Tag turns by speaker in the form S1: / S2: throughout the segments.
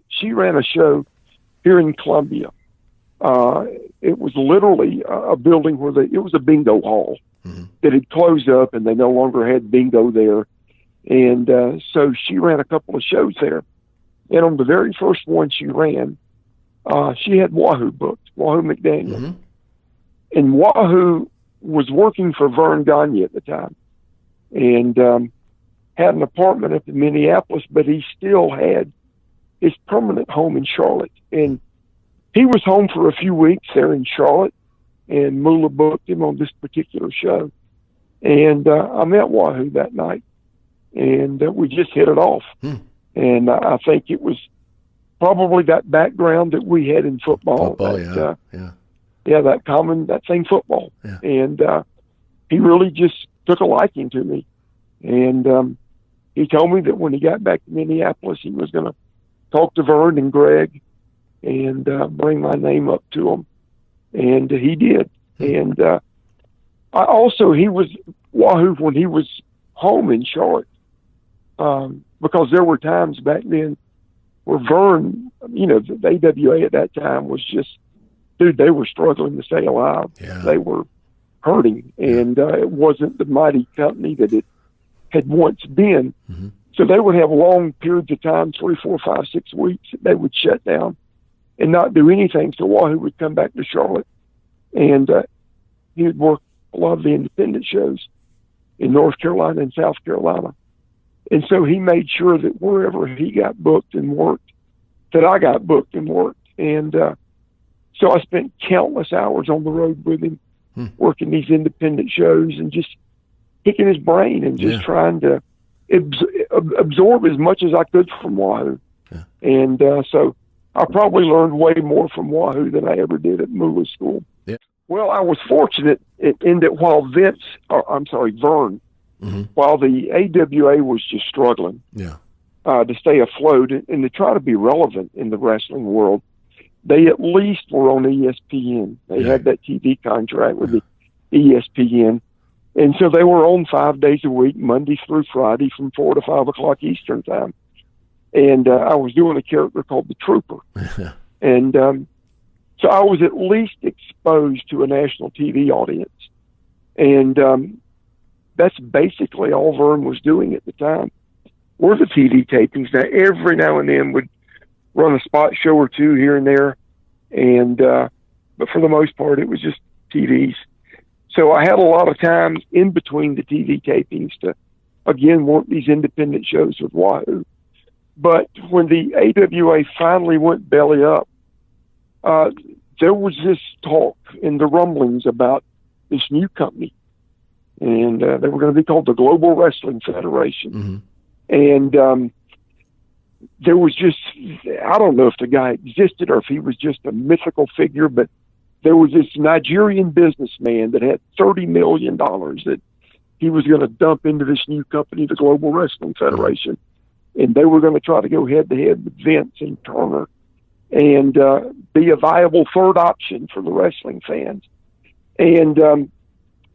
S1: she ran a show here in Columbia. It was literally a building where it was a bingo hall that had closed up, and they no longer had bingo there. And so she ran a couple of shows there. And on the very first one she ran, she had Wahoo booked, Wahoo McDaniel. And Wahoo was working for Vern Gagne at the time, and had an apartment up in Minneapolis, but he still had his permanent home in Charlotte. And he was home for a few weeks there in Charlotte, and Moolah booked him on this particular show. And I met Wahoo that night, and we just hit it off. And I think it was probably that background that we had in football. That same football. Yeah. And he really just took a liking to me. And he told me that when he got back to Minneapolis, he was going to talk to Vern and Greg and bring my name up to him. And he did. And he was Wahoo when he was home in Charlotte, because there were times back then where Vern, the AWA at that time was just, dude, they were struggling to stay alive. Yeah. They were hurting, and it wasn't the mighty company that it had once been. So they would have long periods of time, 3, 4, 5, 6 weeks, that they would shut down and not do anything. So Wahoo would come back to Charlotte, and he would work a lot of the independent shows in North Carolina and South Carolina. And so he made sure that wherever he got booked and worked, that I got booked and worked. And so I spent countless hours on the road with him, working these independent shows and just picking his brain and just trying to absorb as much as I could from Wahoo. Yeah. And so I probably learned way more from Wahoo than I ever did at Moolah School. Yeah. Well, I was fortunate in that while Vern, while the AWA was just struggling to stay afloat and to try to be relevant in the wrestling world, they at least were on ESPN. They had that TV contract with the ESPN. And so they were on 5 days a week, Monday through Friday, from 4 to 5 o'clock Eastern time. And I was doing a character called the Trooper. And so I was at least exposed to a national TV audience. And that's basically all Vern was doing at the time, were the TV tapings. Now, every now and then would run a spot show or two here and there. And but for the most part, it was just TVs. So I had a lot of time in between the TV tapings to, again, work these independent shows with Wahoo. But when the AWA finally went belly up, there was this talk in the rumblings about this new company. And they were going to be called the Global Wrestling Federation. And there was just, I don't know if the guy existed or if he was just a mythical figure, but there was this Nigerian businessman that had $30 million that he was going to dump into this new company, the Global Wrestling Federation. And they were going to try to go head-to-head with Vince and Turner and be a viable third option for the wrestling fans. And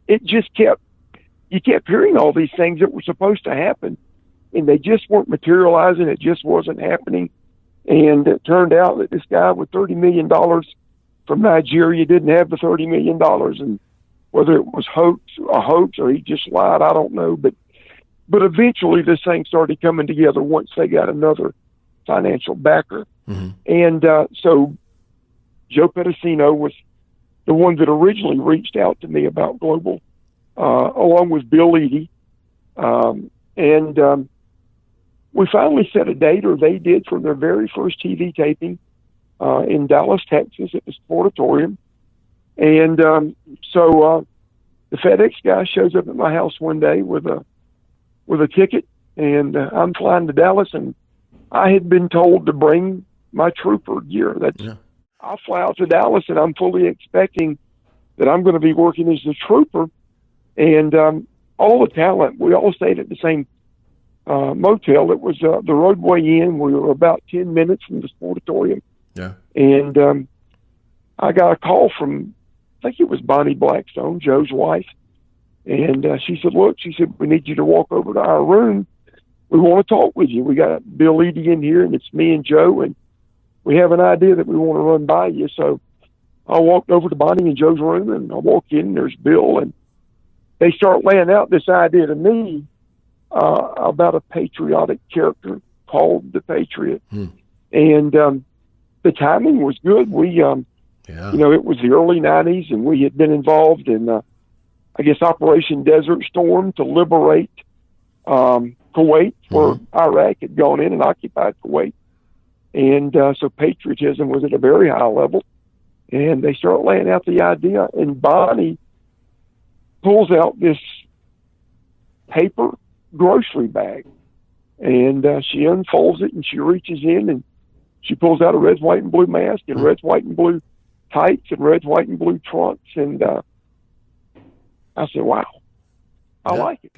S1: it just you kept hearing all these things that were supposed to happen, and they just weren't materializing. It just wasn't happening. And it turned out that this guy with $30 million from Nigeria didn't have the $30 million, and whether it was a hoax or he just lied, I don't know. But eventually this thing started coming together once they got another financial backer. And so Joe Pedicino was the one that originally reached out to me about Global, along with Bill Eadie. And we finally set a date, or they did, for their very first TV taping in Dallas, Texas, at the Sportatorium. And so the FedEx guy shows up at my house one day with a ticket, and I'm flying to Dallas, and I had been told to bring my Trooper gear. I fly out to Dallas, and I'm fully expecting that I'm going to be working as the Trooper. And all the talent, we all stayed at the same motel. It was the Roadway Inn. We were about 10 minutes from the Sportatorium. Yeah. And I got a call from, I think it was Bonnie Blackstone, Joe's wife. And she said, look, we need you to walk over to our room. we want to talk with you. We got Bill Eady in here, and it's me and Joe, and we have an idea that we want to run by you. So I walked over to Bonnie and Joe's room, and I walk in, and there's Bill, and they start laying out this idea to me about a patriotic character called the Patriot. And the timing was good. We, you know, it was the early 90s, and we had been involved in, I guess, Operation Desert Storm to liberate Kuwait, where Iraq had gone in and occupied Kuwait. And so patriotism was at a very high level. And they start laying out the idea, and Bonnie pulls out this paper grocery bag, and she unfolds it, and she reaches in, and she pulls out a red, white, and blue mask, and red, white, and blue tights, and red, white, and blue trunks. And I said, wow, I like it.